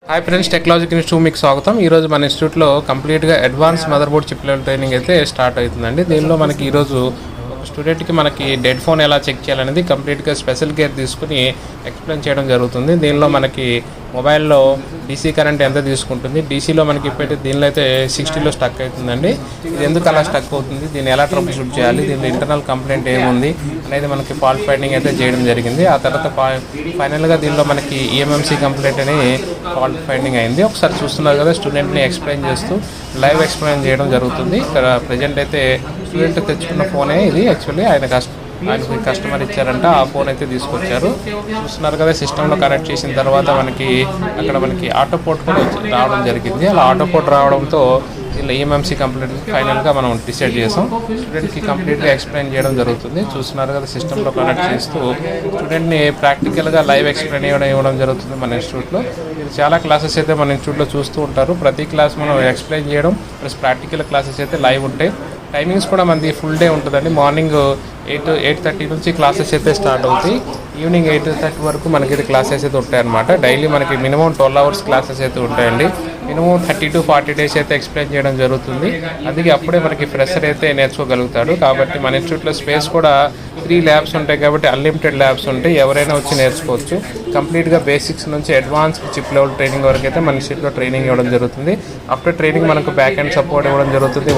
Hi friends, technology institute మీకు స్వాగతం. ఈరోజు మన ఇన్స్టిట్యూట్లో కంప్లీట్గా advance mother board chip level training అయితే స్టార్ట్ అవుతుందండి. దీనిలో మనకి ఈరోజు ఒక స్టూడెంట్కి మనకి డెడ్ ఫోన్ ఎలా చెక్ చేయాలనేది కంప్లీట్గా స్పెషల్ కేర్ తీసుకుని ఎక్స్ప్లెయిన్ చేయడం జరుగుతుంది. దీనిలో మనకి మొబైల్లో డీసీ కరెంట్ ఎంత తీసుకుంటుంది, డీసీలో మనకి ఇప్పటి దీనిలో అయితే 60లో స్టక్ అవుతుందండి. ఇది ఎందుకు అలా స్టక్ అవుతుంది, దీన్ని ఎలా ట్రబుల్ షూట్ చేయాలి, దీనిలో ఇంటర్నల్ కంప్లైంట్ ఏముంది అనేది మనకి ఫాల్ట్ ఫైండింగ్ అయితే చేయడం జరిగింది. ఆ తర్వాత ఫైనల్గా దీనిలో మనకి ఈఎంఎంసీ కంప్లైంట్ అని ఫాల్ట్ ఫైండింగ్ అయింది. ఒకసారి చూస్తున్నారు కదా, స్టూడెంట్ని ఎక్స్ప్లెయిన్ చేస్తూ లైవ్ ఎక్స్ప్లెయిన్ చేయడం జరుగుతుంది. ఇక్కడ ప్రజెంట్ అయితే స్టూడెంట్ తెచ్చుకున్న ఫోనే ఇది. యాక్చువల్లీ ఆయనకి కస్టమర్ ఇచ్చారంట, ఆ ఫోన్ అయితే తీసుకొచ్చారు. చూస్తున్నారు కదా, సిస్టంలో కనెక్ట్ చేసిన తర్వాత మనకి అక్కడ మనకి ఆటో పోర్ట్ కూడా రావడం జరిగింది. అలా ఆటో పోర్ట్ రావడంతో ఇలా ఈఎంఎంసీ కంప్లీట్ ఫైనల్గా మనం డిసైడ్ చేసాం. స్టూడెంట్కి కంప్లీట్గా ఎక్స్ప్లెయిన్ చేయడం జరుగుతుంది. చూస్తున్నారు కదా, సిస్టంలో కనెక్ట్ చేస్తూ స్టూడెంట్ని ప్రాక్టికల్గా లైవ్ ఎక్స్ప్లెయిన్ ఇవ్వడం జరుగుతుంది మన ఇన్స్టిట్యూట్లో. ఇది చాలా క్లాసెస్ అయితే మన ఇన్స్టిట్యూట్లో చూస్తూ ఉంటారు. ప్రతి క్లాస్ మనం ఎక్స్ప్లెయిన్ చేయడం ప్లస్ ప్రాక్టికల్ క్లాసెస్ అయితే లైవ్ ఉంటాయి. టైమింగ్స్ కూడా మనది ఫుల్ డే ఉంటుందండి. మార్నింగ్ 8:30 నుంచి క్లాసెస్ అయితే స్టార్ట్ అవుతాయి. ఈవినింగ్ 8:30 వరకు మనకి క్లాసెస్ అయితే ఉంటాయన్నమాట. డైలీ మనకి మినిమం 12 అవర్స్ క్లాసెస్ అయితే ఉంటాయండి. మినిమం 30 to 40 డేస్ అయితే ఎక్స్ప్లెయిన్ చేయడం జరుగుతుంది. అందుకే అప్పుడే మనకి ఫ్రెషర్ అయితే నేర్చుకోగలుగుతాడు. కాబట్టి మన ఇన్స్టిట్యూట్లో స్పేస్ కూడా 3 ల్యాబ్స్ ఉంటాయి కాబట్టి అన్లిమిటెడ్ ల్యాబ్స్ ఉంటాయి. ఎవరైనా వచ్చి నేర్చుకోవచ్చు. కంప్లీట్గా బేసిక్స్ నుంచి అడ్వాన్స్ చిప్ లెవెల్ ట్రైనింగ్ వరకు అయితే మన ఇన్స్టిట్యూట్లో ట్రైనింగ్ ఇవ్వడం జరుగుతుంది. ఆఫ్టర్ ట్రైనింగ్ మనకు బ్యాక్ అండ్ సపోర్ట్ ఇవ్వడం జరుగుతుంది.